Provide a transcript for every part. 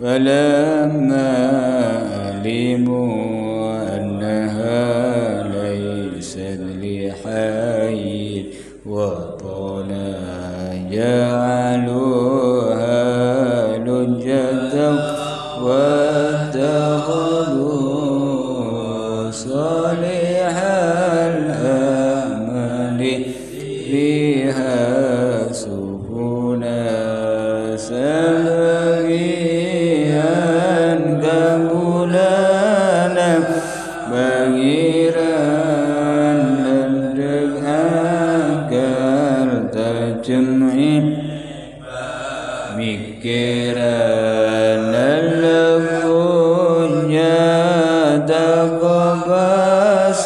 فلما علموا أنها ليست لحي وطلع جعلوها لجة واتخذوا صالح الأعمال فيها سبلا سبيا كمولانا pangeran lendek agar terjemih mikiran lembutnya takobas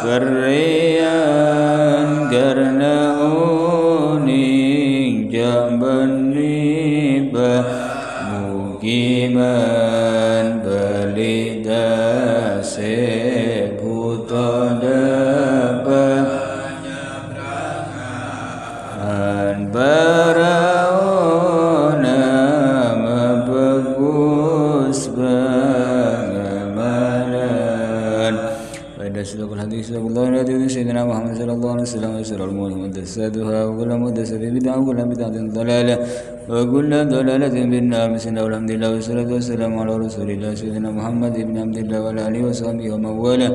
berian karena uning jamban riba mukiman balida sebuta dapat baraona bagus bangamalan pada surah hadis sallallahu alaihi wasallam Muhammad sallallahu alaihi wasallam surah muhaddatsaduha wa kullu muhaddatsatin bid'ah wa kullu bid'atin dhalalah wa kullu dhalalatin finnar alhamdulillah wassalatu wassalamu ala rasulillah sayyidina Muhammad ibn Abdullah wa ala alihi wa sahbihi wa mawala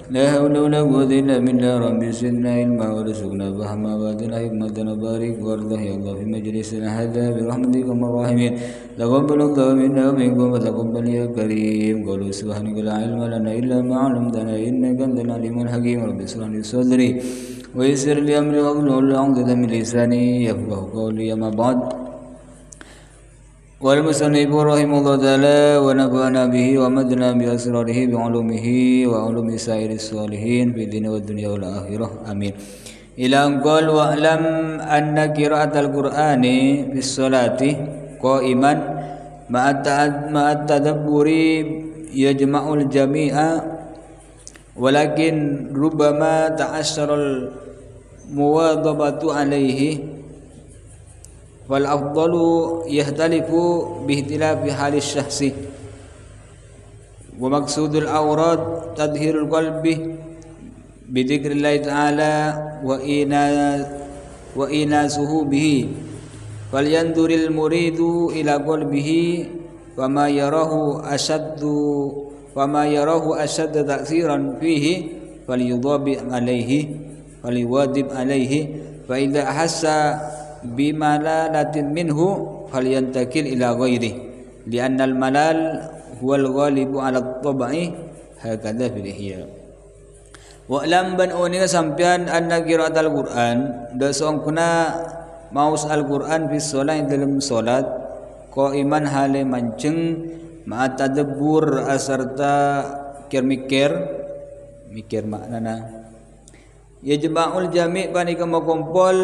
لا حول ولا قوة إلا بالله رب زدنا علما وارزقنا فهما وآتنا حكمة وبارك وارضه يا الله في مجلسنا هذا برحمتك أرحم الراحمين تقبل الله منا ومنكم وتقبل يا كريم قولوا سبحانك لا علم لنا إلا ما علمتنا إنك أنت العليم الحكيم رب اشرح لي صدري ويسر لي أمري واحلل عقدة من لساني يفقهوا قولي أما بعد والمصنف رحمه الله تعالى ونفعنا به ومدنا بأسراره بعلومه وعلوم سائر الصالحين في الدين والدنيا والآخرة آمين إلى أن قال واعلم أن قراءة القرآن في الصلاة قائما مع التدبر يجمع الجميع ولكن ربما تعثر المواظبة عليه والأفضل يختلف باختلاف حال الشخص ومقصود الأوراد تطهير القلب بذكر الله تعالى وإناسه به فلينظر المريد إلى قلبه وما يراه أشد تأثيرا فيه فليواظب عليه فإذا أحس بملالة منه فلينتقل إلى غيره لأن الملال هو الغالب على الطبع هكذا في الإحياء wa'lam ban uninga sampean anna qiraatul Qur'an da songkuna maus Al-Qur'an fi shalat dalam salat qaiman hale manceng ma tadabbur asarta mikir maknana yajma'ul jami' panika makompol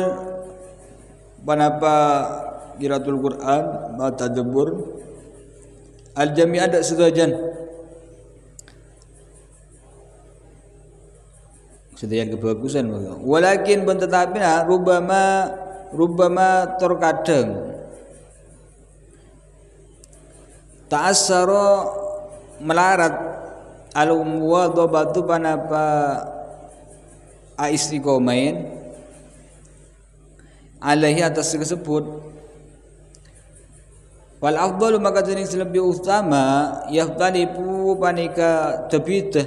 panapa qiraatul Qur'an ma tadabbur al jami' ada sedajan sedayan kebagusan walakin pun tetapi rubama terkadang ta'assara melarat al-muwadhabatu panapa istiqomain alaihi atas tersebut wal afdalu maka jenis lebih utama yahtalifu panika tebitah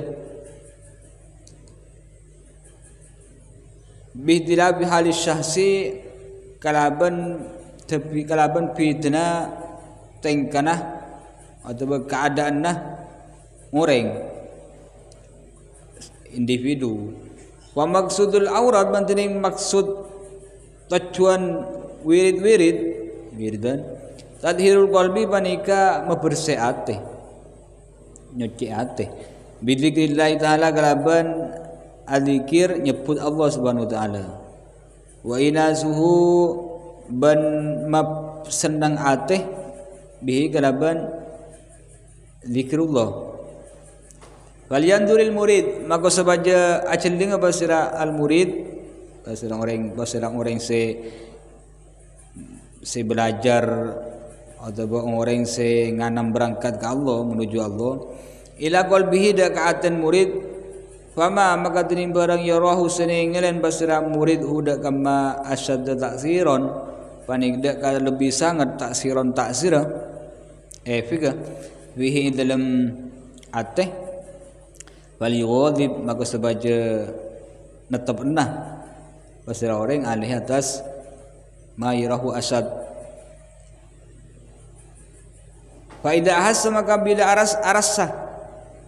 bihtilafi halis syahsi kalaban fitna tengkanah atau keadaanna ngoreng individu wa maksudul aurat mantening maksud tujuan wiridan tadhirul qalbi panika membersih ate nyuci ate bidzikrillah taala kalaban adzikir nyebut Allah Subhanahu wa taala wa inasuhu ban map senang ateh bihi kalaban zikrullah falyanzuril murid maka sabaja aceling basira al murid basira orang se belajar atau orang se nganam berangkat ke Allah menuju Allah ila qalbihi dakaatan murid fama maka tuning barang yarahu senengelen basira murid huda kama asyadda taksiron panigda ka lebih sangat taksiron taksira fika wihi dalam ateh wal yughadib maka sebaja netep enah basira orang alih atas ma yarahu asyad Faidah hasa maka bila arasah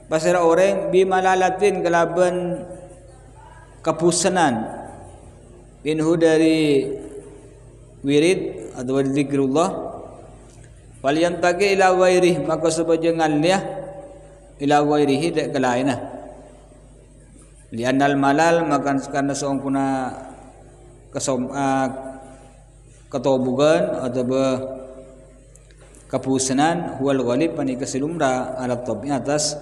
pasal orang bimalalatin kelaban kepusanan minhu dari wirid atau zikrullah walian bagi ila wairih maka sebagai ngalih ila wairihi dak kelainah lianal malal maka karena seorang kuna ketobugan atau kepusanan huwal ghalib pani kesilumra ala tabiat atas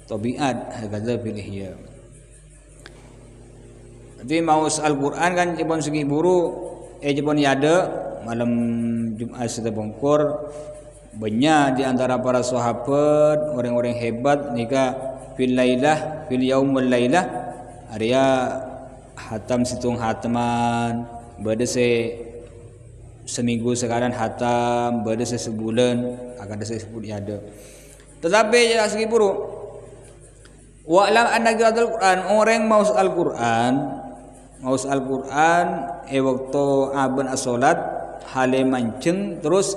tabiat hakadha fil ihya. Jadi mau Al-Qur'an kan jepon segi buru jepon yada malam Jumat sudah bongkor banyak di antara para sahabat orang-orang hebat nika fil lailah fil yaumul lailah area hatam situng hataman badese seminggu sekarang hatam pada sebulan akan saya sebut ada tetapi ya segi buruk wa'lam anna qiraatul Qur'an orang mau Al-Qur'an waktu aban as-salat hale mancing terus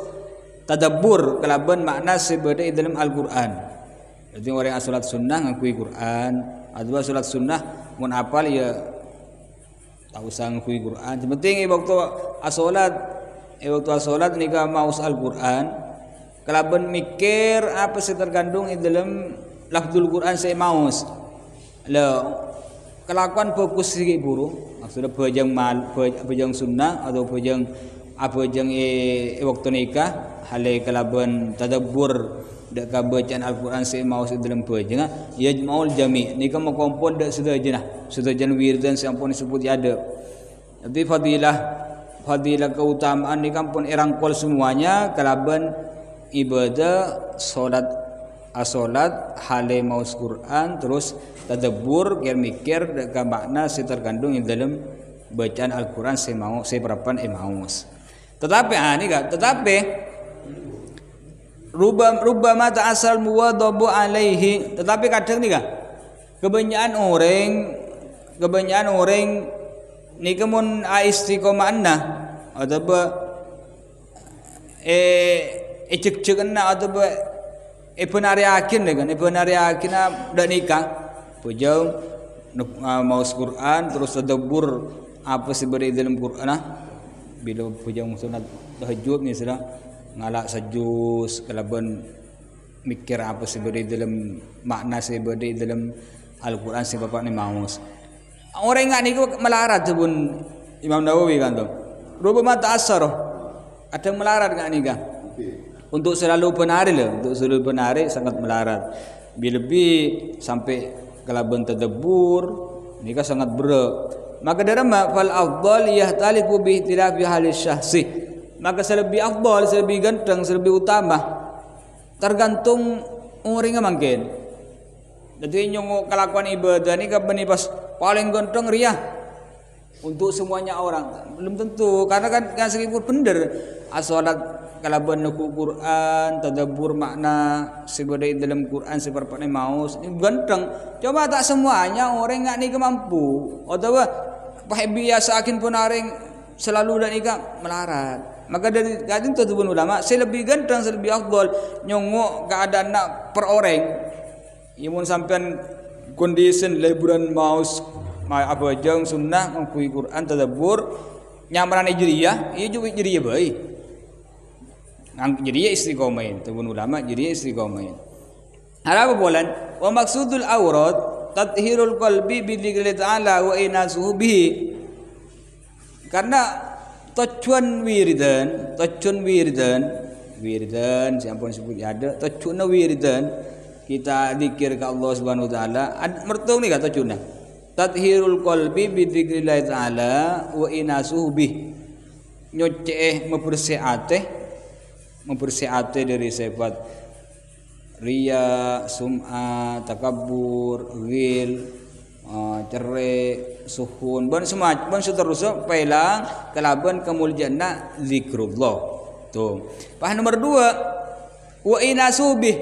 tadabbur kelaban makna sebeda dalam Al-Qur'an. Jadi orang as-salat sunnah ngakui Qur'an atau salat sunnah mun apal ya tak usah ngakui Qur'an penting waktu as-salat waktu salat nika maus Al-Qur'an kalaban mikir apa sih terkandung di dalam lafzul Qur'an saya maus la kelakuan fokus sigi buru maksudnya bejang sunnah atau bejang waktu nikah hale kalaban tadabbur dak bacaan Al-Qur'an saya maus di dalam bejang ya maul jami nika makompon dak sudah wirdan sampun disebut ada tapi fadilah keutamaan ni kan pun erangkol semuanya kalaban ibadah solat hale maus Quran terus tadabbur mikir dekat makna si terkandung di dalam bacaan Al-Quran seperapan maus tetapi rubama ta'asal muwadhabu alaihi tetapi kadang ni kan kebanyakan orang ni kemun istiqomahna atau cek atau penari akin dengan penari akin dah nikah pujau mau Quran terus tadabbur apa sebenarnya dalam Quran bila pujau sunat tahajud ni sudah ngalak sajus kalaban mikir apa sebenarnya dalam makna sebenarnya dalam Al-Quran sebab ni maus orang ingat ni melarat tu pun Imam Nawawi kan tu. Rubama ta'assar. Ada melarat enggak ni kan? Untuk selalu penari sangat melarat. Lebih sampai kelaban tadabbur ni kan sangat berat. Maka darama fal afdal yahtalifu bi ihtilafi halis syahsi. Maka selebih afdal, selebih ganteng, selebih utama tergantung orang mungkin. Jadi nyongo kelakuan ibadah ni kan pas paling ganteng riah untuk semuanya orang belum tentu karena kan segi bener as-salat kalaban nuku Quran tadabbur makna sebagai dalam Quran seperti maus ini ganteng coba tak semuanya orang enggak ni mampu atau biasa akin penaring selalu dan ika melarat maka dari kadang tu pun ulama saya lebih ganteng saya lebih afdal nyongo keadaan nak per orang imun sampean kondisi liburan maus apa jang sunnah mengkui Quran tadabbur nyamaran ijriyah ia juga ijriyah baik ijriyah istiqomain tu pun ulama ijriyah istiqomain apa bulan wa maksudul aurat tathhirul qalbi bi dzikri ta'ala wa inasuhu bihi karena tujuan wiridan siapun sebut ada tujuan wiridan kita zikir ke Allah Subhanahu wa taala mertung ni kata tujuan tathhirul qalbi bi dzikrillah taala wa inasuhu bih nyoceh membersih ateh membersihati dari sifat riya, sum'ah, takabbur, ghil, cerai, suhun, ban semacam seterusnya pelang kelaban kemuliaanna zikrullah. Tuh. Pah nomor 2 wa inasubih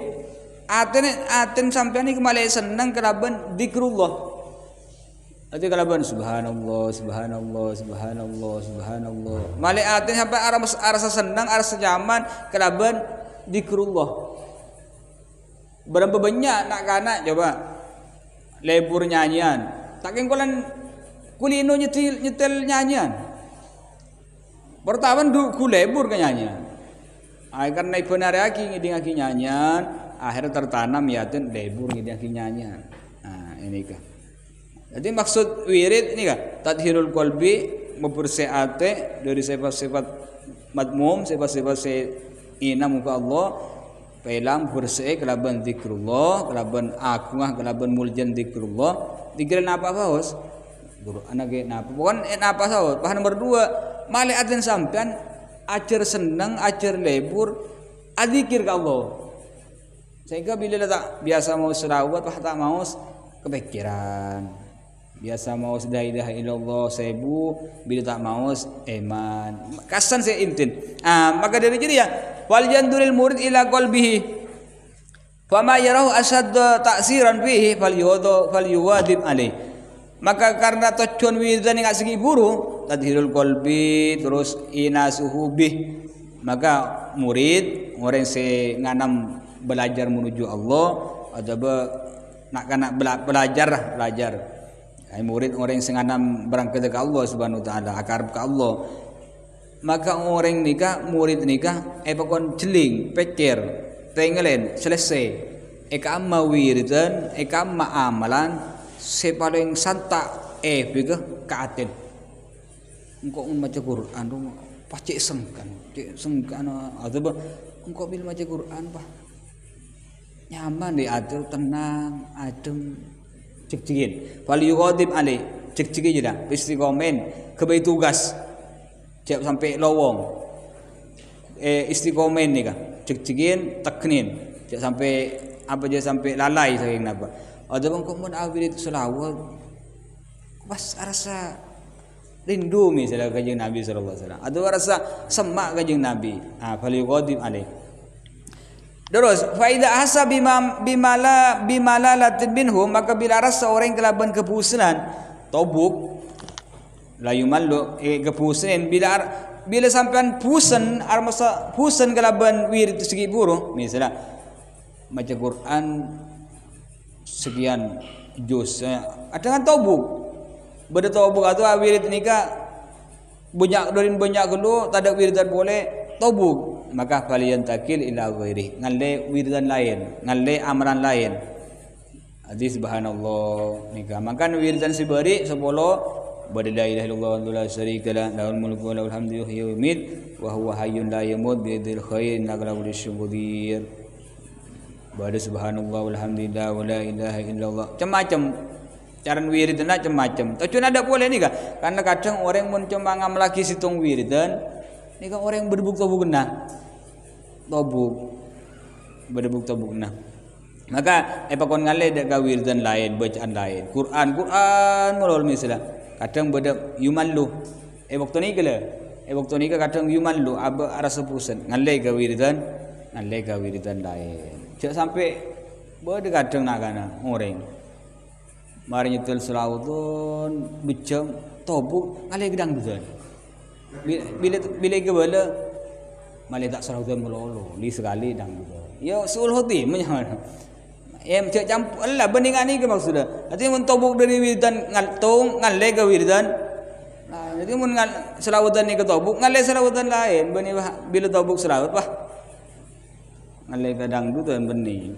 aten sampean iki malah seneng kelaban zikrullah. Ati kalaban subhanallah subhanallah subhanallah subhanallah. Mali atin sampai arasa senang arasa nyaman kalaban zikrullah. Berapa banyak nak kana coba lebur nyanyian. Taking kulan kulino nyetel nyanyian. Pertama ku lebur ke nyanyian. Karena ibu naraki ngiding nyanyian, akhirnya tertanam ya atin lebur ngiding nyanyian. Nah, ini kan. Jadi maksud wirid ini kan tadhirul qalbi, membersihati dari sifat-sifat madmum, sifat-sifat ina muka Allah, pelam bersih kelaban zikrullah, kelaban akungah, kelaban muljan zikrullah. Dikira apa bos? Guru anak napa? Bukan apa sahut. Pahan nomor 2, mali aten sampean ajar senang, ajar lebur, adzikir ke Allah. Sehingga bila tak biasa mau selawat, tak mau kepikiran. Biasa mau la ilaha illallah 1000, bila tak mau iman. Kasan saya intin. Maka dari jadi ya wal yanduril murid ila qalbihi. Fama yarahu asad ta'siran fihi falyuwadib alaih. Maka karena tujuan wiridan enggak segi buru, tadhirul qalbi terus inasuhu bih. Maka murid orang se nganam belajar menuju Allah atau nak kana belajar. Ai murid orang sing anam berangkat ke Allah Subhanahu wa taala, akarep ke Allah. Maka orang nikah, murid nikah, pokon jeling, pikir, tengelen, selesai. Eka amma wiridan, eka amma amalan, sepaling santa biga kaatin. Engkau membaca Quran, pasti sengkan, atau engkau bil baca Quran, pak nyaman diatur, tenang, adem. Cek-cekin fal yuqadib alaih cek-cekin je dah istiqomen kebai tugas cek sampai lowong istiqomen ni kah cek-cekin teknin cek sampai apa je sampai lalai saking napa ada bang komun awil itu selawat pas rasa rindu misalnya kanjeng Nabi sallallahu alaihi wasallam ada rasa semak kanjeng Nabi fal yuqadib alaih. Terus faida hasa bimala latin binhum, maka bila rasa orang kelaban kepusunan tobuk la yumallu kepusunan bila sampean pusen armasa pusen kelaban wirid segi buru misalnya baca Quran sekian juz ada kan tobuk beda tobuk atau wirid nikah banyak dulu tak ada wiridan boleh tobuk maka kalian takil ila ghairi ngalle wiridan lain ngalle amaran lain hadis subhanallah nikah maka wiridan sibari 10 bada la ilaha illallah wa la syarika la lahul mulku wa lahul hamdu yuhyi wa yumiit wa huwa hayyun la yamut bi yadil khair innaka la qadir bada subhanallah walhamdulillah wa la ilaha illallah macam-macam cara wiridan macam-macam tapi ada boleh nikah karena kadang orang mun cuma ngam lagi situng wiridan ni kan orang berbuk tobuk kena berbuk tobuk kena maka pakon ngale dak gawir dan lain bacaan lain Quran mulul misalnya kadang beda yumallu waktu ni kadang yumallu aba rasa pusan ngale gawir dan lain cak sampai beda kadang nak kana orang mari nyetel selawatun becam tobuk ngale gedang betul bila ke bala malih tak serautan melolo li sekali dang gitu ya sul hati menyang cak campur Allah bandingan ni ke maksudnya artinya mun tobuk dari wiridan ngaltung ngalle ke wiridan nah jadi mun selawatan ni ke tobuk ngalle selawatan lain bani bila tobuk selawat wah ngalle ke dangdut dan benih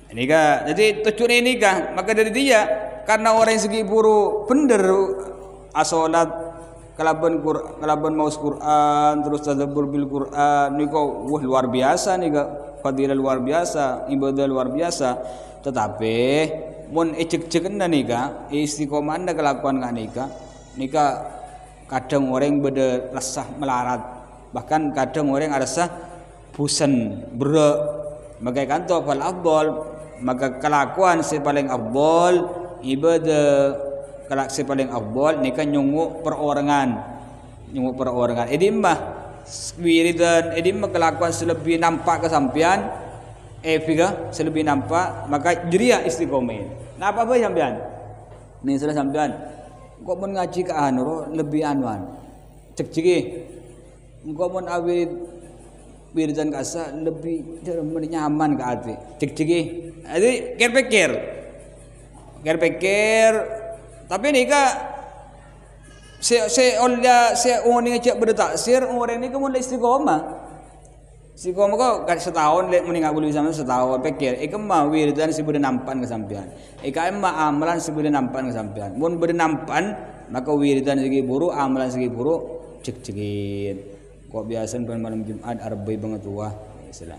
ini kah jadi tujuan ini kah maka dari dia karena orang segi buru bener asolat kalaban maus Quran terus tadabbur bil Quran niko wah luar biasa nika fadilah luar biasa ibadah luar biasa tetapi mun ecek-cekenna nika istiqomah anda kelakuan nika kadang orang beda resah melarat Bahkan kadang orang rasa bosan berat. Maka kanto fal afdal, maka kelakuan si paling afdal ibadah kelak si paling afdal ni kan nyunguk perorangan. Edimah wiridan, edimah kelakuan selebih nampak kesampian figa selebih nampak maka jeria istiqomah. Nah apa sampean? Ni sudah sampean. Kok mun ngaji ke anu lebih anuan. Cek-ceki. Engko mun awit wiridan kasa lebih nyaman ke hati. Cek-ceki. Jadi pikir. Tapi ni ka se orang ni cak bertaksir orang ni kemun istiqomah. Istiqomah kau setahun lek muni ngak boleh sama setahun pikir mah wiridan si beureun nampan kesampean. Mah amalan si beureun nampan kesampean. Mun beureun nampan maka wiridan segi buru amalan segi buru cek-cekin. Kok biasa pen malam Jumat arbai banget tua istilah.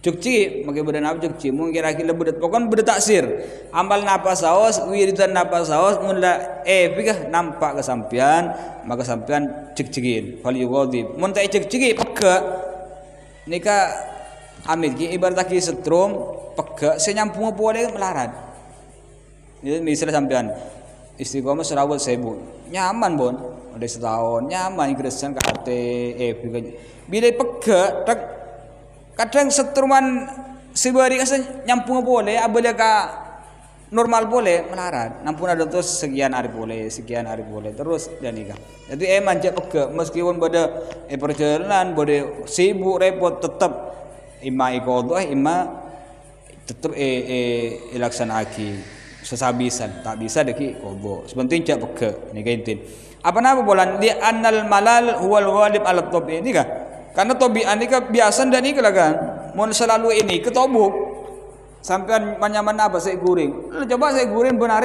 Cek-cek make beureun apa cek-cek mun kira-kira beureut pokon beureut taksir. Amal napa saos wiridan napa saos mun la pikah nampak kesampean maka sampean cek-cekin. Fal yughadib. Mun tak cek-ceki peka nika amit ki ibarat ki setrum pegak senyampung boleh melarat. Jadi misalnya sampean istiqomah serawat 1000 nyaman bon udah setahun nyaman ingresan ke hati bila pegak tak kadang setruman sebari kasa nyampung boleh abala ka normal boleh melarat nampun ada terus sekian hari boleh terus dan nikah. Jadi manja pegak meskipun pada perjalanan pada sibuk repot tetap ima ikodoh ima tetap laksanaaki sesabisan tak bisa deki kodo sepenting cak pegak nikah intin apa nama bolan di annal malal huwal ghalib ala tabi ini kah karena tabi'an ini kah biasa dan ini kan mau selalu ini ketobuk sampean manyaman apa saya guring coba saya guring benar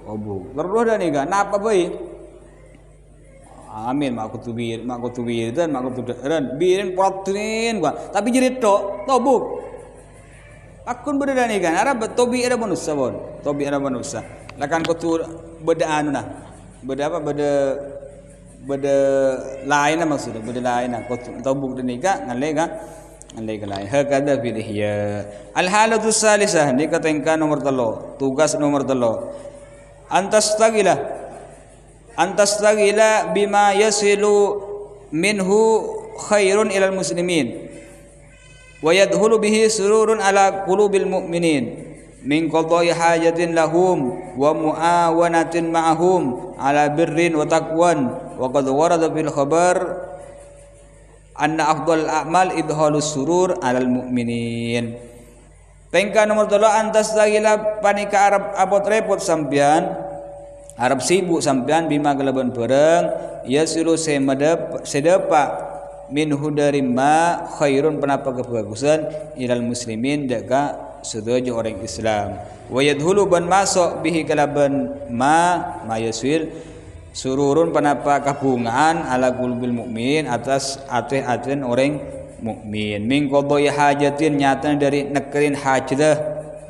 obuk berdua dan ini kan napa baik amin mak kutubir dan mak kutubiran birin protein gua tapi jadi tobuk akun beda nih kan ada tobi ada manusia bon tobi ada manusia lakan kutu beda anu nah beda apa beda lain maksudnya beda lain nah kutu tobuk dan nikah ngalai lain hakada fil ihya al halatu salisah ni katengka nomor 3 tugas nomor 3 antastagila bima yasilu minhu khairun ilal muslimin wa yadkhulu bihi sururun ala qulubil mu'minin min qada'i hajatin lahum wa muawanatin ma'ahum ala birrin wa taqwan wa qad warada fil khabar anna afdal a'mal idhalus surur alal mu'minin. Tengka nomor 3 antas lagila panika Arab abot repot sampean Arab sibuk sampean bima kelaban bareng yasilu sedepa minhu dari ma khairun penapa kebagusan ilal muslimin deka sedojo orang Islam wa yadhulu ban masuk bihi kalaban ma yasil sururun penapa kabungaan ala qulubil mukmin atas ateh-ateh orang mukmin min qadai hajatin nyata dari nekerin hajah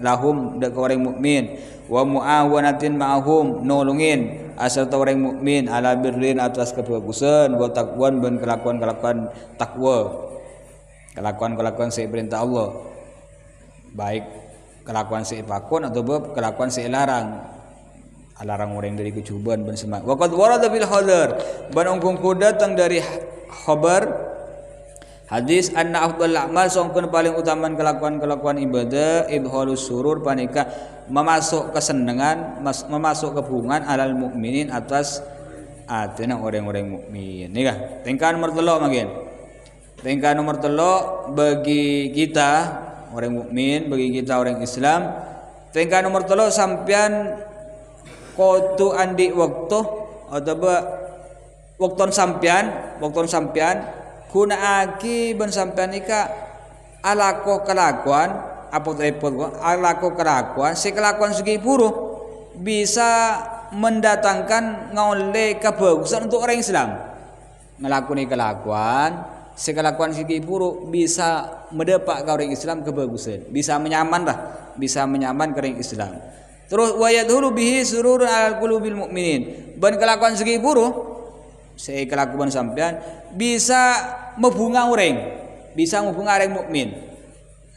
lahum deka orang mukmin wa muawanatin ma'ahum nolongin asal orang mukmin ala birrin atas kebagusan wa taqwan dan kelakuan takwa kelakuan saya perintah Allah baik kelakuan saya pakon atau kelakuan saya larang alarang orang dari kecuban ban semak wa qad warada bil hadar ban ungkung datang dari khabar hadis anna afdal a'mal songkeun paling utaman kelakuan ibadah idhalus surur panika memasuk kesenangan memasuk kebungan alal mukminin atas atena orang-orang mukmin nih kah tingkah nomor 3 makin tingkah nomor 3 bagi kita orang mukmin bagi kita orang Islam tingkah nomor 3 sampean kudu andi waktu atau waktu sampean kuna aki ben sampean ika alako kelakuan apa repot gua alako kelakuan si kelakuan segi buruk bisa mendatangkan ngoleh kebagusan untuk orang Islam ngelakoni kelakuan si kelakuan segi buruk bisa mendapat ke orang Islam kebagusan bisa menyaman ke orang Islam terus wayadhulu bihi sururun alal qulubil mu'minin ban kelakuan segi buruk saya kelakuan sampean bisa membunga orang, bisa membunga orang mukmin.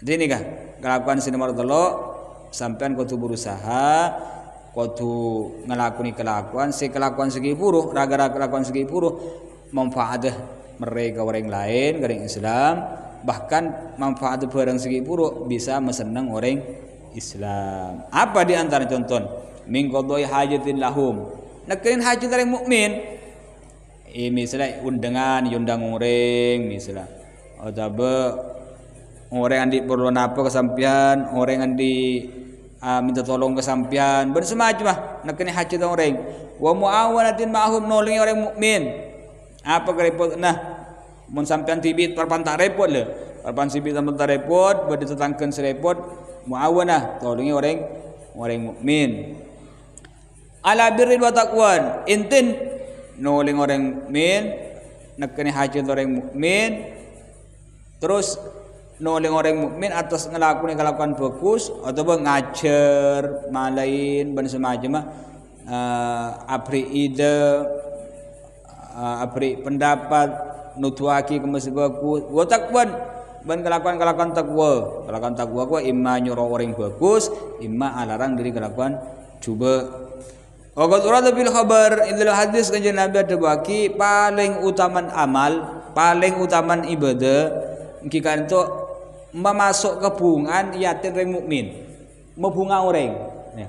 Jadi ini kah kelakuan sinamar telo sampean kudu berusaha, kudu ngelakoni kelakuan segi buruk, raga-raga kelakuan segi buruk manfaat mereka orang lain, orang Islam, bahkan manfaat barang segi buruk bisa mesenang orang Islam. Apa di antara contoh? Min qadai hajatin lahum. Nekerin hajat orang mukmin. Misalnya undangan yundang orang misalnya. Atau orang yang diperluan apa kesampian, orang yang minta tolong kesampian, bersemacam lah. Nekerin hajat orang. Wa muawanatin ma'hum nolongi orang mukmin. Apa kerepot? Nah, mun sampean tibit parpan tak repot le. Parpan tibit sampean tak repot, bade tetangkeun serepot, muawanah tolongi orang mukmin. Ala birrin wa taqwan, intin nolong orang mukmin, nekeni hajat orang mukmin. Terus nolong orang mukmin atas ngelakoni kelakuan bagus atau ngajar malain ban semacam abri ide, abri pendapat, nutuaki ke masjid bagus, wa taqwan ban kelakuan takwa. Kelakuan takwa ku imma nyuruh orang bagus, imma alarang diri kelakuan coba. Wa qad urada bil khabar indal hadis kanjeng Nabi ada baki paling utaman amal, paling utaman ibadah kikan itu memasuk ke bungan yatin orang mukmin, membunga orang. Ya.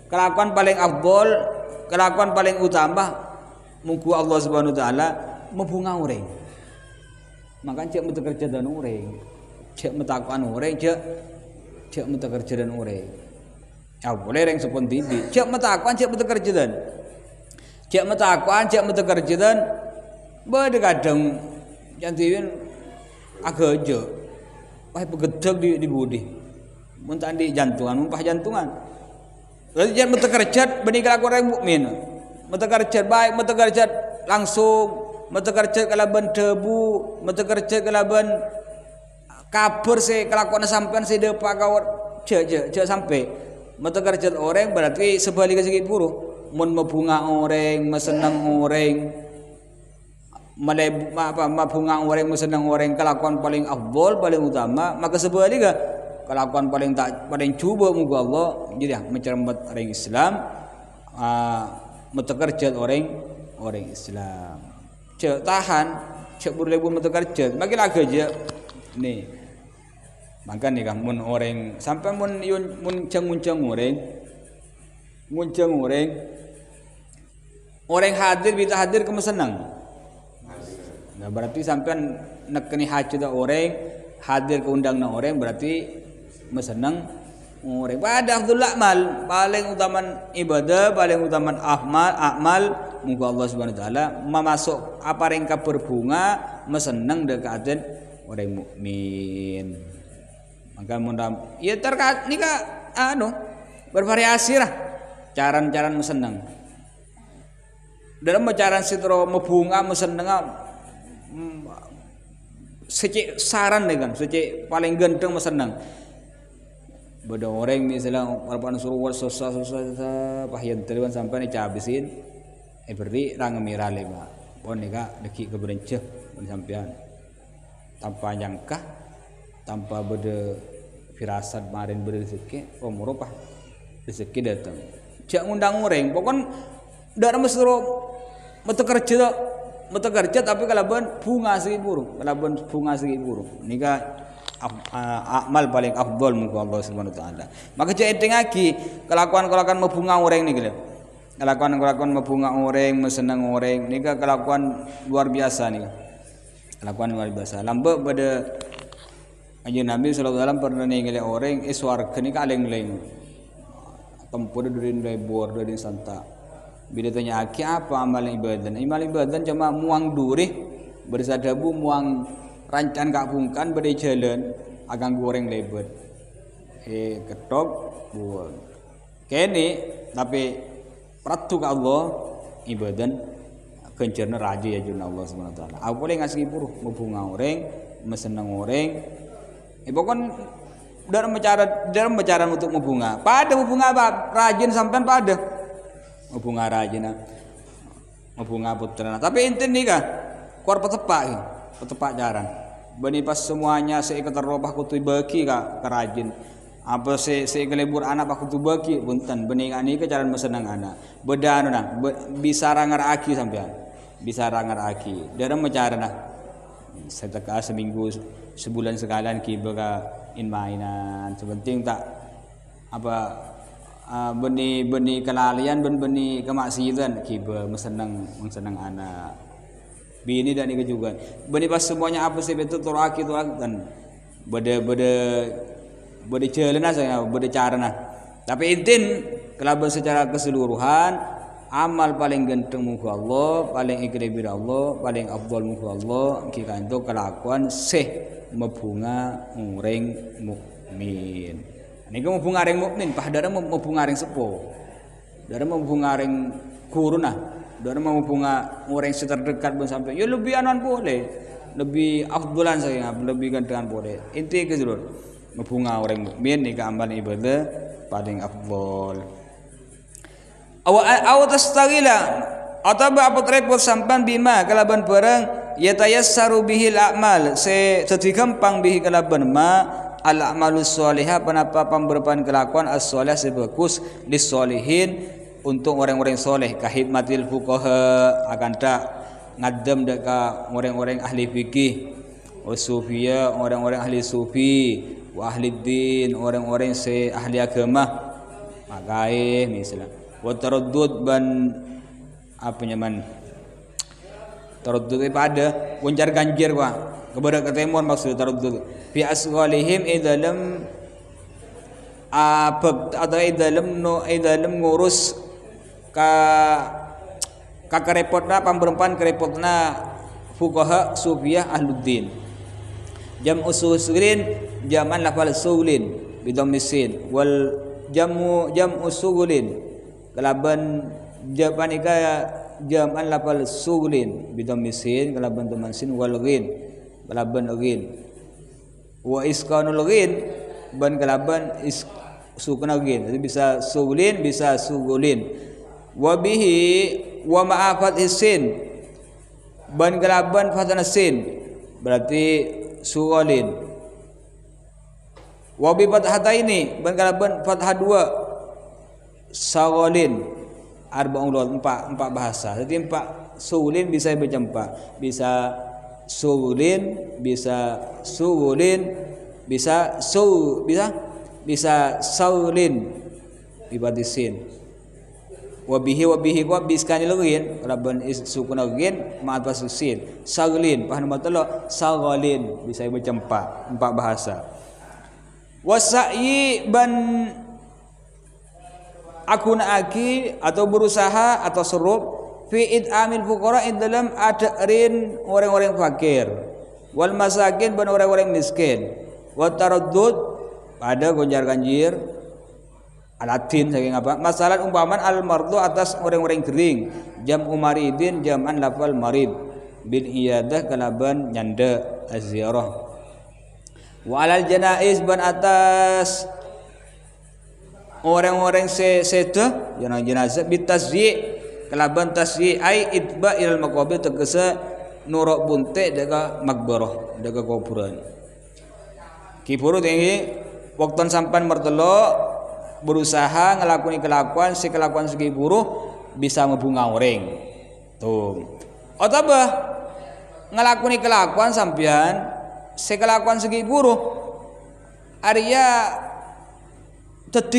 Kelakuan paling afdol, kelakuan paling utama mugu Allah Subhanahu wa taala membunga orang. Makan cek mutu kerja dan orang, cek mutakuan orang, cek mutu kerja dan orang. Ya boleh yang sepon tibi, cek mutakuan, cek mutu kerja dan, cek mutakuan, cek mutu kerja dan, bade kadang jantiwin agak aja, wah begedeg di budi, muntah di jantungan, mumpah jantungan. Lalu jangan mutu kerja, benih kelakuan orang mukmin, mutu kerja baik, mutu kerja langsung. Mata kerja kalaban debu, mata kerja kalaban kabur se kelakuan sampean se depa kawat je sampai. Mata kerja orang berarti sebaliknya segi buruk. Mun membunga orang, mesenang orang, mabunga orang, mesenang orang kelakuan paling afdol, paling utama, maka sebaliknya kelakuan paling coba muga Allah jadi mencermat orang Islam, mata kerja orang Islam. Cek tahan, cek berlebu mata kerja, bagi lagi aja nih. Maka nih kan, mun orang sampai mun muncang orang hadir bisa hadir ke senang. Nah berarti sampai nekeni hajat orang hadir ke undang orang berarti mesenang orang. Pada afdhul amal paling utaman ibadah, paling utaman amal. Muga Allah Subhanahu wa taala memasuk apa ringka berbunga mesenang dekaten orang mukmin. Maka mudah ya terkait nika bervariasi lah cara-cara mesenang. Dalam cara sitro membunga mesenang secik saran deh kan, secik paling genteng mesenang. Beda orang misalnya parpan suruh susah pahyan terlibat sampai ni cabisin. Beri rang mirale ba. Pon nika deki keberenceh mun sampean. Tanpa nyangka, tanpa beda firasat marin berezeki, merupa rezeki datang. Jak ngundang orang, pokon ndak mesro mete kerja tapi kalaban bunga segi buruk, Nika amal paling afdol muga Allah Subhanahu wa taala. Maka cek edeng lagi kelakuan-kelakuan membunga orang niki lho. Kelakuan membunga orang, mesenang orang, ini kelakuan luar biasa nih. Kelakuan luar biasa. Lambe pada aja Nabi sallallahu alaihi wasallam pernah ningali orang swarga ni kaleng-leng. Tempuh dari lebor dari santa. Bila tanya aki apa amal ibadah? Amal ibadah cuma muang durih, bersadabu muang rancan kak bungkan berdai jalan agang goreng lebet. Ketok buang. Kene tapi Pratu ka Allah ibadah kencerna raja ya juna Allah Subhanahu wa taala. Aku boleh ngasih buruh membunga orang, mesenang orang. Pokon dalam bicara untuk membunga. Pada membunga rajin sampean pada. Membunga rajin. Membunga putra. Tapi intin nih kah? Kuar petepak jaran. Bani pas semuanya seikat terobah kutu bagi ka kerajin. Apa kelebur anak aku tu bagi punten bani ani ke jalan mesenang anak. Bedanu nah bisa rangar aki sampean. Bisa rangar aki. Dalam mecara nah. Seteka seminggu sebulan sekalian kiba ka in mainan. Sepenting tak apa benih kelalian benih kemaksiatan kiba mesenang anak. Bini dan itu juga. Benih pas semuanya apa sih betul turaki kan beda jalan aja beda cara nah. Tapi intin kelaban secara keseluruhan amal paling genteng muka Allah, paling ikribir Allah, paling afdal muka Allah kita itu kelakuan mebunga ureng mukmin. Ini kan mebunga ureng mukmin, padahal mebunga ureng sepo. Dari mebunga ureng guru nah. Dari mebunga ureng terdekat pun sampai ya lebih anuan boleh. Lebih afdalan saya, lebih gantengan boleh. Inti keseluruhan mebunga ureng mukmin ni amal ibadah paling afdal. Aw tastagila atau apa repot sampan bima kalaban barang yatayassaru bihil a'mal jadi gampang bihi kalaban ma al a'malus shalihah penapa pemberpan kelakuan as-shalih sebagus lis-shalihin untuk orang-orang soleh kahidmatil fuqaha akan tak ngadem deka orang-orang ahli fikih wasufia orang-orang ahli sufi wa ahli din orang-orang ahli agama makai misalnya wa taraddud ban apa nyaman taraddud itu ada gonjar ganjir wa kepada ketemuan maksud taraddud fi asghalihim idalam atau idalam ngurus kerepotna pamberempan kerepotna fuqaha sufiyah ahluddin jam usulin jaman lafal sulin bidhammisin wal jam usulin kelaban japanika jaman lafal sulin bidhammisin kelaban temansin wal ghin kelaban ghin wa iskanul ghin ban kelaban sukuna ghin jadi bisa sulin bisa sugulin wabihi wa ma'afat isin ban kelaban fatana sin berarti suwalin wabi fathata ini ban kelaban fathah dua sawalin arba'un empat bahasa jadi empat sulin bisa baca empat bisa sulin bisa suwulin bisa saulin ibadisin wabihi gua biskani login kalaban sukuna login ma'at pasusin saglin paham betul sagalin bisa baca empat bahasa wasai ban akuna aki atau berusaha atau serup fi id'amil fuqara dalam adrin orang-orang fakir wal masakin ban orang-orang miskin wa taraddud pada gonjar ganjir alatin saking apa masalah umpaman al mardu atas orang-orang kering jam umaridin jaman lafal marid bil iyadah kalaban nyanda az-ziarah wa alal janaiz ban atas orang-orang seda yang jenazah bitasyi kalaban tasyi ai itba ilal maqabir tegese nuruk bunte daga makbarah daga kuburan kipuru tinggi waktu sampan mertelo berusaha ngelakuni kelakuan si kelakuan segi buruh bisa ngebunga orang tuh atau bah ngelakuni kelakuan sampean si kelakuan segi buruh Arya jadi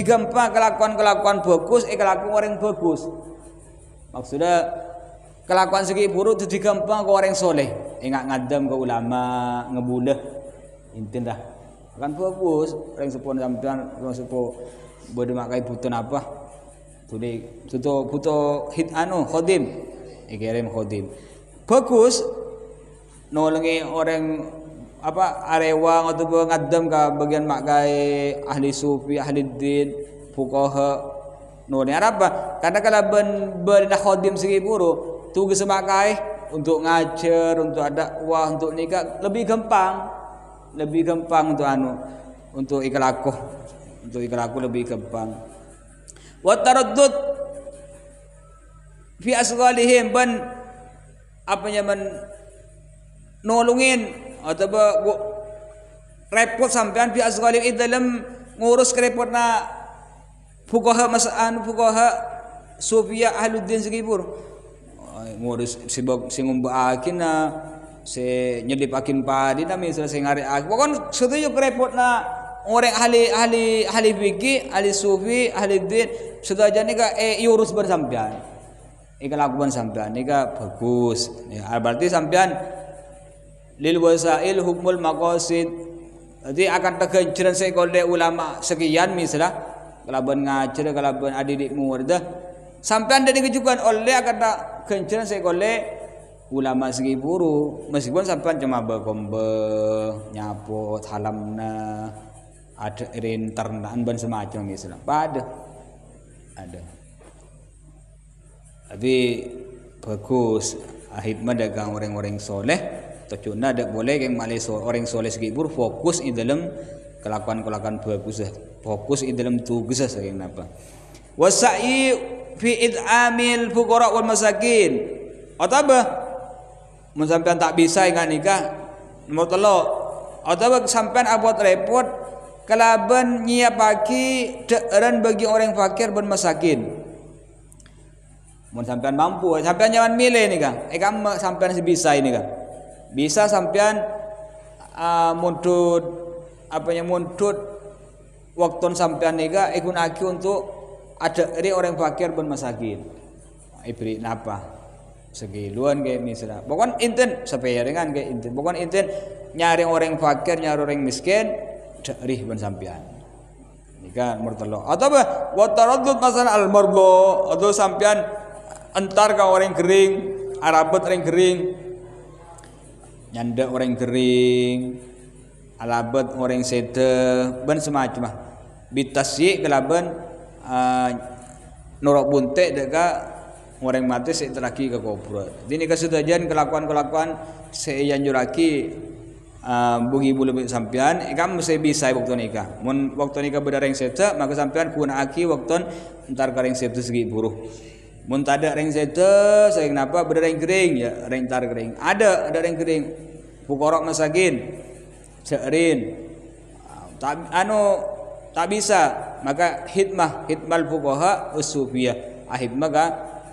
gampang kelakuan bagus kelakuan orang bagus maksudnya kelakuan segi buruh jadi gampang ke orang soleh ingat ngadam ke ulama ngebudah intin dah kan bagus orang sepon sampean orang sepo bode makai butuh apa tuh butuh hit khodim ikirim khodim bagus nolongi orang apa arewa atau ngadam ke bagian makai ahli sufi ahli din fuqaha nolongi apa karena kalau ben khodim segi buru tugas makai untuk ngajar untuk ada wah untuk nikah lebih gampang untuk ikhlas lebih gampang wa taraddud fi asghalihim ban apa nyaman nolongin atau repot sampean fi asghalil dalam ngurus kerepot na fuqaha mas'an fuqaha sufia ahluddin segibur ngurus sibuk sing ngumbakin na si nyedipakin padi na misal sing ngari pokon setuju kerepot na orang ahli fikih ahli sufi ahli din sedajan nika urus bersampean ika lakukan sampean nika bagus ya berarti sampean lil wasail hukmul maqasid. Jadi akan tergenceran sekoleh ulama sekian misalnya kalaban ngajar kalaban adidikmu warda sampai anda dikejukan oleh akan tak genceran sekoleh ulama segi buru meskipun sampai cuma berkombe nyapot halamna ada renternaan dan semacam misalnya pada ada tapi bagus hikmah dagang orang-orang soleh Tocuna ada boleh yang Malaysia orang soleh segibur fokus di dalam kelakuan bagus fokus di dalam tugas saya kenapa wasai fi id'amil fuqara wal masakin atau mun sampean tak bisa ingat nikah nomor telo atau sampean abot repot kalaban nyiapaki deuran bagi orang fakir dan masakin mun sampean mampu sampean jangan milih nikah kamu sampean bisa ini kan bisa sampean muntut waktu sampean nikah ikun aki untuk ada orang fakir dan masakin ibri napa segiluan kayak misalnya bukan inten supaya ringan kayak inten bukan inten nyari orang fakir nyari orang miskin dari ban sampean nikah mertelo atau apa wataradud masalah al marbo atau sampean entar ke orang kering arabet orang kering nyanda orang kering alabat orang sete ban semacam bitasyi kelaban norok bunte deka orang mati setelaki ke kopra ini kesedajan kelakuan seyan juraki bugi bulu sampean ikam mesti bisa waktu nikah mun waktu nikah berdareng sete maka sampean kuna aki waktu entar kareng sete segi buruh mun tada ring sete saya kenapa berdareng kering ya ring tar kering ada ring kering fuqara masakin seurin tak bisa maka hikmal fuqaha usufiyah hikmah ka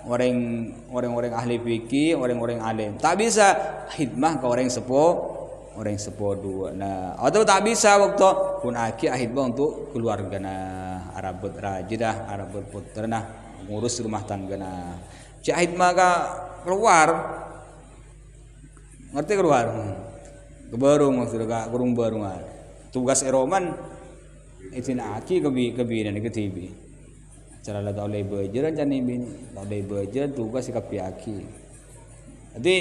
orang ahli fikih orang alim tak bisa hikmah ke orang sepo dua nah atau tak bisa waktu pun aki hikmah untuk keluarga nah arabut rajidah arabut putra nah ngurus rumah tangga nah cak hikmah ka keluar ngerti keluar kebarung maksudnya kurung barung tugas eroman itu aki kebinan ke TV cara lah tak boleh bejer aja nih bini tak boleh bejer tugas si kapiaki jadi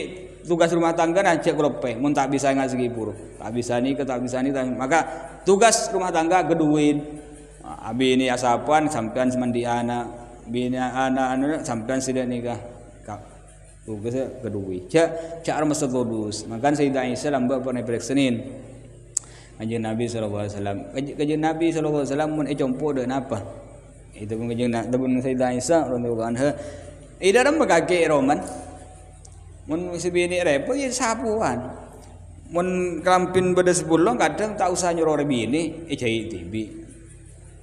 tugas rumah tangga nanti kelope mun tak bisa nggak segi pur tak bisa nih maka tugas rumah tangga geduin abi ini asapan sampean semandi anak bini anak sampean sudah nikah tugasnya kedui cak armas terlulus makan Sayyidah Aisyah lambak pernah Senin kajian Nabi SAW kajian Nabi SAW mun ecompo dan apa itu pun kajian Sayyidah Aisyah radhiyallahu anha dalam kaki roman mun sebini repot ya sapuan mun kelampin beda 10 kadang tak usah nyuruh bini jahit tibi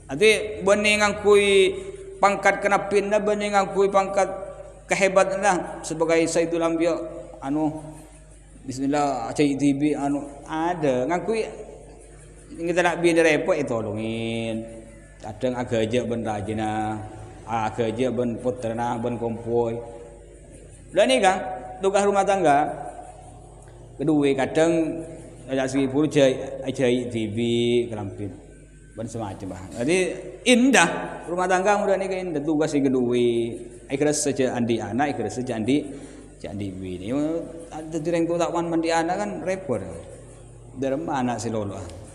nanti bening ngakui pangkat kenapinna bening ngakui pangkat kehebatanlah sebagai Sayyidul Anbiya bismillah cai TV ada ngakui kita nak bini repot tolongin kadang agak aja ben rajina agak aja ben putrana ben kompoi lah ni kan tugas rumah tangga kedua kadang ada segi puluh jai TV kelampin ben semacam jadi indah rumah tangga mudah ni indah tugas si kedua ikhlas saja andi anak ikhlas saja andi bini ada direng tu tak wan mandi anak kan repot dari mana si lolo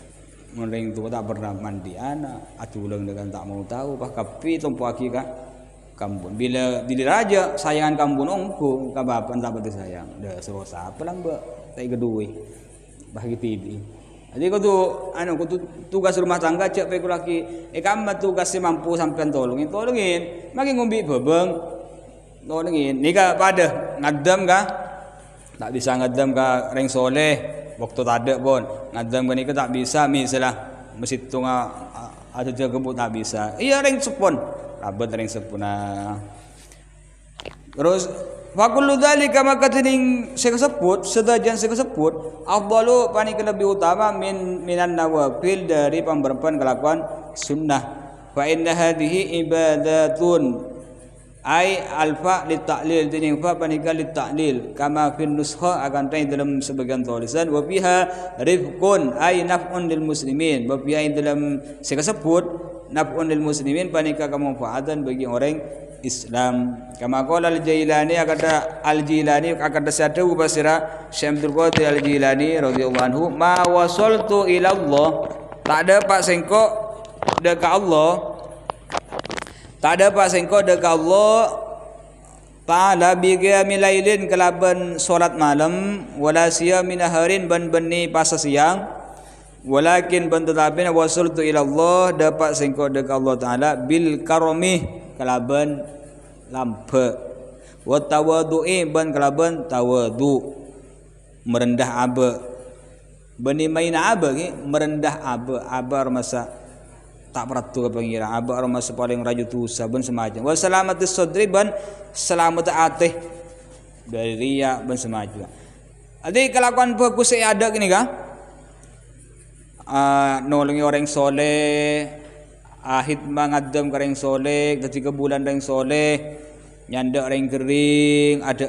Mending tu tak pernah mandi anak, aculang dengan tak mau tahu, bah kapi tompo aki ka kambun. Bila diraja sayangan kambun ongko, ka bapak tak betul sayang. Dah serosa apa lang ba, tay kedui, bah gitu. Jadi kau tu, kau tu tugas rumah tangga cek peku laki, kamu tugas si mampu sampean tolongin, makin ngumbi bebeng, tolongin. Nika pada ngadam ka, Tak bisa ngadam ke reng soleh waktu tak ada pun. Ngadam ke ni ke tak bisa misalnya mesti tu ada dia kebut tak bisa. Iya reng sepun. Abad reng sepuna. Terus fakullu dzalika maka tening saya sebut sedajan saya sebut afdalu paling lebih utama minan nawafil dari pemberpan kelakuan sunnah. Fa inna hadhihi ibadatun ai alfa li ta'lil dinin fa panika li ta'lil kama fil nuskha akan tanya dalam sebagian tulisan wa fiha rifqun ai naf'un lil muslimin wa fiha dalam saya sebut naf'un lil muslimin panika kemanfaatan bagi orang Islam kama qala al-Jailani akada al-Jilani akada satu basira Syekh Abdul Qadir al-Jilani radhiyallahu anhu ma wasaltu ila Allah tak ada pak sengkok dekat Allah. Tak ada apa sengkau dekat Allah Ta'ala biqiyamil lailin kelaban solat malam wala siyamin naharin ban beni pasa siang walakin ban tetapin wasultu ila Allah dapat sengkau dekat Allah Ta'ala bil karomih kelaban lampe wa tawadu'i ban kelaban tawadu merendah aba beni main aba merendah aba masa tak peratu ke pengira abak aroma sepaling raju tu saben semacam wa salamatis sadri ban selamat atih dari riya ban semacam adi kelakuan bagus saya ada gini kah nolongi orang soleh ahid mangadam ke orang soleh ketika bulan orang soleh nyandak orang kering ada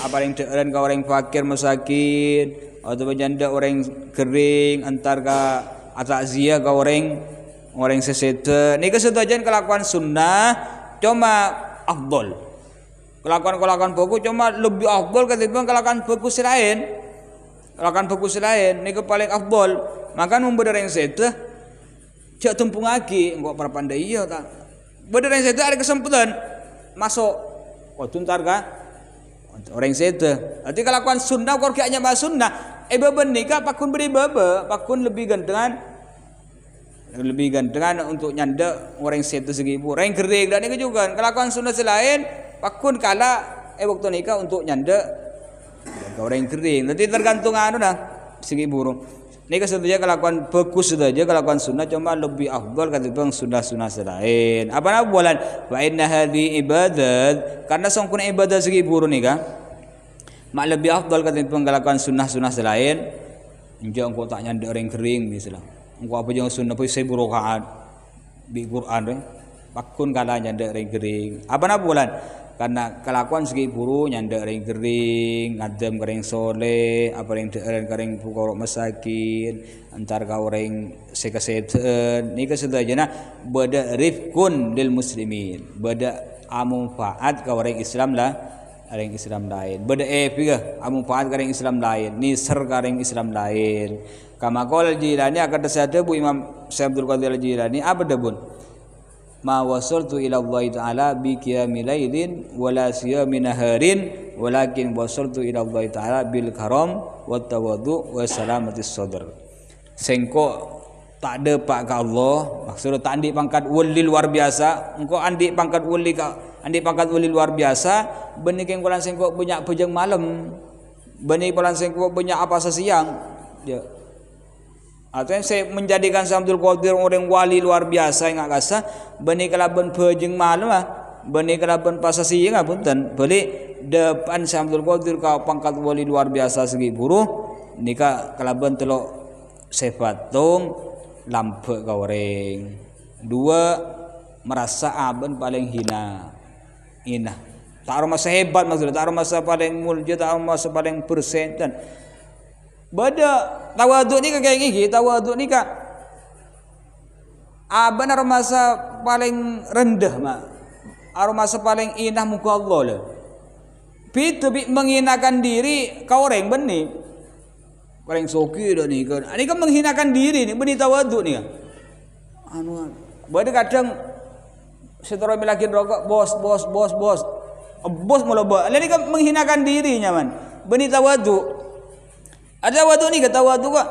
apa yang deran ke orang fakir masakin atau nyandak orang kering antar ke atakziah ke orang sesete ni kesetujuan kelakuan sunnah cuma afdal kelakuan bagus cuma lebih afdal ketimbang kelakuan bagus lain ni paling afdal maka membeda orang sesete cak tumpung lagi engkau para pandai iya tak beda orang sesete ada kesempatan masuk waktu ntar kan orang sesete arti kelakuan sunnah kau kayaknya bahas sunnah beban nikah pakun beri pakun lebih gantengan untuk nyanda orang setu segibu orang kering dan ini juga kelakuan sunnah selain pakun kala waktu nikah untuk nyanda orang kering nanti tergantung dah segi burung nikah saja kelakuan bagus saja kelakuan sunnah cuma lebih afdal ketimbang sunnah selain apa nak bulan wa inna hadhi ibadat karena songkun ibadah segi burung nikah mak lebih afdal ketimbang kelakuan sunnah selain enjak engkau tak nyanda orang kering misalnya engkau apa jangan sunnah pun saya burokaat di Quran pakun kala nyanda ring kering apa nak bulan karena kelakuan segi buru nyanda ring kering ngadem kering soleh apa ring deeren kering fuqara masakin antar ka orang sekeseten ni kesedajana bada rifqun lil muslimin bada amunfaat ka orang Islam lah orang Islam lain bada juga amunfaat ka orang Islam lain ni ser ka orang Islam lain kama qala Jilani akan tersadar bu Imam Syekh Abdul Qadir Jilani apa debun ma wasaltu ila Allah taala bi qiyamil lailin wala siyamin naharin walakin wasaltu ila Allah taala bil karam wat tawadhu wa salamatis sadr sengko tak ada pak ke Allah maksudnya tak andi pangkat wali luar biasa engkau andi pangkat wali luar biasa benih kengkolan sengko banyak pejang malam benih polan sengko banyak apa sesiang dia atau saya menjadikan Abdul Qadir orang wali luar biasa yang agak benih kelaban pejeng malam benih kelaban pasasi yang punten beli depan Abdul Qadir kau pangkat wali luar biasa segi buruh nikah kelaban telok sefatung lampe kau orang dua merasa aben paling hina tak ada masa hebat maksudnya tak ada masa paling mulia tak ada masa paling persen dan bada tawaduk ni kayak gini tawaduk ni kak benar masa paling rendah mak masa paling inah muka Allah lah itu menghinakan diri kau orang benih orang soki dah ni kan ini kan menghinakan diri ni benih tawaduk ni kan bada kadang setelah lagi rokok bos mula buat ini kan menghinakan dirinya man benih tawaduk ada waduk ni kata waduk kak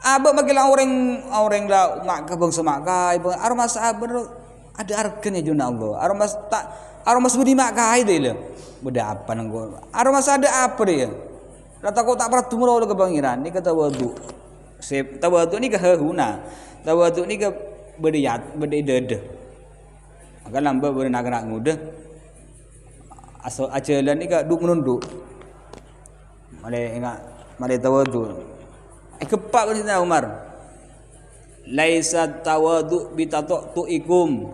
abang bagilah orang lah mak ke bangsa mak kai aroma sabar ada arkannya juna Allah Aroma sebudi mak kai dia. Beda apa nanggo. Aroma ada apa dia? Rata kau tak pernah tumur ke bangiran. Ni kata wadu. Tawadu ni ke huna. Tawadu ni ke berdiyat, berdidede. Maka lambat bernak-nak ngude. Asal ajalan ni ke duk menunduk. Male ingat, male tawadu. Kepak pun Sayyidina Umar. Laisa tawadu bitatu'ikum.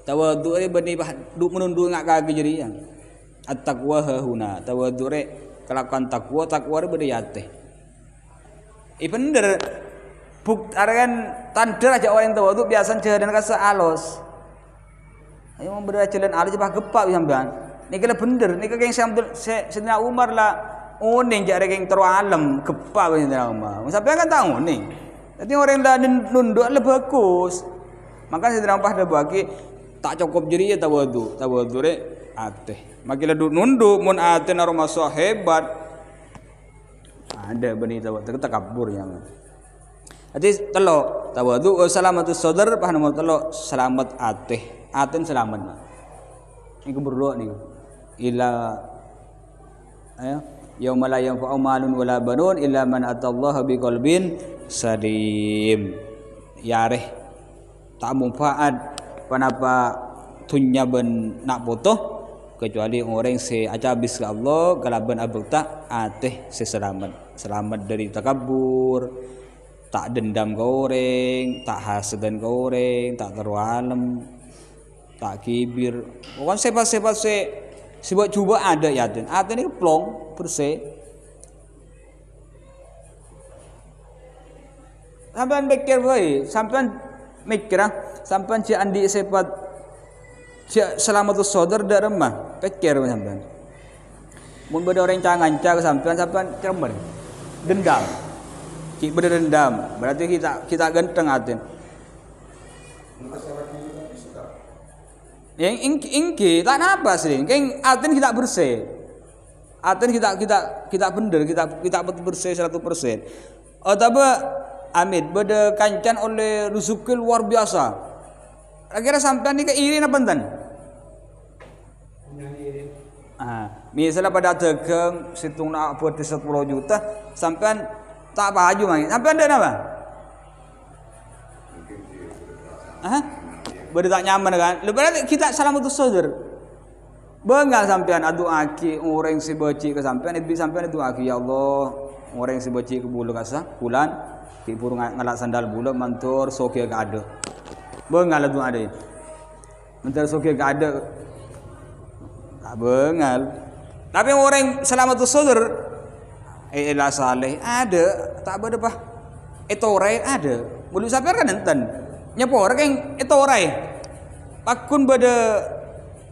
Tawadu ni bani duk menunduk ingat kaki jadi yang. At-taqwa huna. Tawadu re kelakuan takwa ni berdiyat. Bener. Buk kan tanda aja orang tawadu biasa jalan kasa alos. Ayo memberi jalan alos cepat gepak sampean. Ni kala bener, ni kaya Sayyidina Umar lah uning jak rek terus alam gepak Sayyidina Umar. Sampean kan tahu ni. Jadi orang dah nunduk lebih bagus. Maka Sayyidina Umar dah bagi tak cukup jadi ya tawadu. Tawadu rek ateh. Makilah nunduk mun ateh naro masuk hebat. Ada benih tawadu takabur yang. Jadi telok tawadu salamatus sadar pah nomor telok selamat ateh. Aten selamat. Ini berdoa ni. Ila yauma la yanfa'u malun wala banun illa man atallaha biqalbin salim. Yareh tak manfaat kenapa tunya ben nak putuh kecuali orang se acabis ke Allah kalaban abuk tak ateh seselamat. Selamat dari takabur, tak dendam ke orang, tak hasadan ke orang, tak terwalem, tak kibir. Bukan sifat-sifat sebab cuba ada ya den. Ada ni plong bersih. Sampai mikir bae, sampai mikir sampai si andi sifat si selamatus sadar dak remah, pikir sampai. Mun beda orang cangan-cangan sampai cermer. Dendam. Kita berdendam, berarti kita ganteng atin. Yang ingki tak nafas sih, keng atin kita bersih, atin kita bener, kita bersih 100%. Oh tapi Amit beda kancan oleh rezeki luar biasa. Kira sampai ni ke iri apa enten? Misalnya pada dagang situng nak buat 10 juta, sampai tak baju main. Sampai ada apa? Beda tak nyaman kan? Lepas kita salamatus sadar. Bengal sampean adu aki orang si beci ke sampean itu sampean itu aki ya Allah orang si beci ke bulu kasa bulan ki burung ngalak sandal bulu mantur soke ke ada. Bengal adu ada. Mantur soke ke ada. Tak bengal. Tapi orang salamatus sadar la saleh ada, tak ada apa. Etorai ada. Bulu sampean kan enten. Nyepor keng etorai. Pakun beda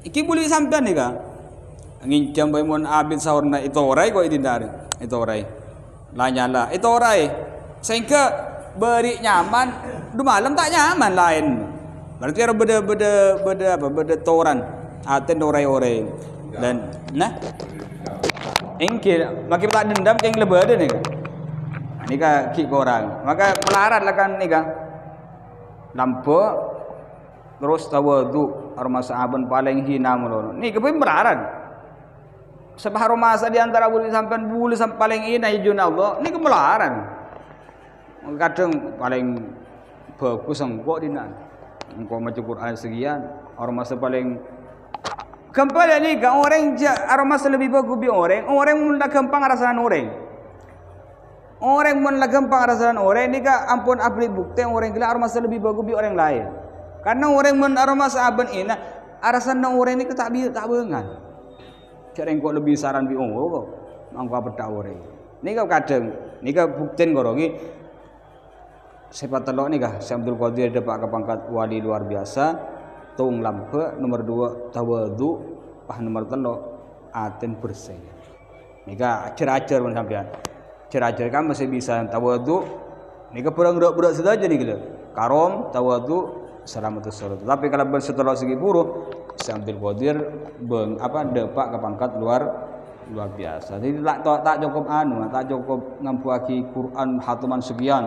iki boleh sampean ni ka. Ngincam bae mun abid sahurna etorai kok idindari. Etorai. Lanyala etorai. Sehingga beri nyaman, du malam tak nyaman lain. Berarti ada beda apa? Beda toran. Aten orai-orai. Dan nah ingkir makin tak dendam keng lebih ada ni kan. Ni kan kik orang. Maka melarat lah kan ni kan. Nampak terus tawadu aroma sahabat paling hina mulu. Ni kepen melarat. Sebab aroma di antara bulu sampai bulu sampai paling hina hijun Allah. Ni kemelarat. Kadang paling bagus engkau di nan. Engkau macam Quran sekian. Aroma paling gampang ni kan orang aroma lebih bagus bi orang mula gampang rasakan orang. Orang mula gampang rasakan orang ni kan ampun abli bukti orang gila aroma lebih bagus bi orang lain. Karena orang mun aroma sahabat ini rasakan orang ni tak bengal. Cara engkau lebih saran bi kok mangko pedak orang. Ni kan kadang ni kan bukti ngorongi sifat telok ni kah Syekh Abdul Qadir dapat ke pangkat wali luar biasa. Tung lampe nomor 2 tawadu pah nomor 3 aten bersih. Nika ajar-ajar pun sampean. Ajar-ajar kan masih bisa tawadu. Nika budak-budak saja ni gila. Karom tawadu salamatus sadar. Tapi kalau setelah segi buruh Syekh Abdul Qadir dapat ke pangkat luar biasa. Jadi tak cukup tak cukup ngampuaki Quran hataman sekian.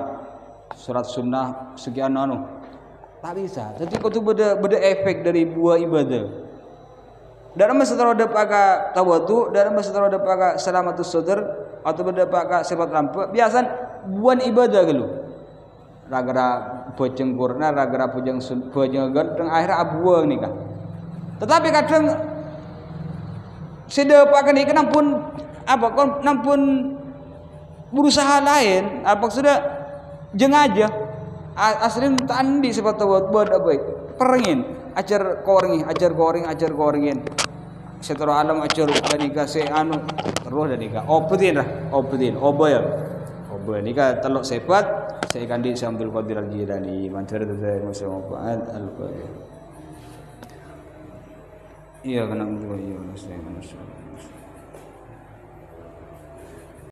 Surat sunnah sekian Tak bisa. Jadi kau tu beda efek dari buah ibadah. dalam setara depaga tawadu dalam setara depaga salamatus sadr atau depaga sifat rampa biasan buan ibadah gelu ragara pecengkurna ragara pujang ganteng akhirnya abuang nikah tetapi kadang sedepakan ikan nampun apa kon nampun berusaha lain apa sudah jeng aja asrin tandi sifat tawadu buat apa perengin ajar koringin setara alam ajar danika se anu roh danika obdin oboy nika telok sifat saya kandi Syamsul Qadir Al-Jilani mancar dari Muhammad Al-Qadir iya kena iya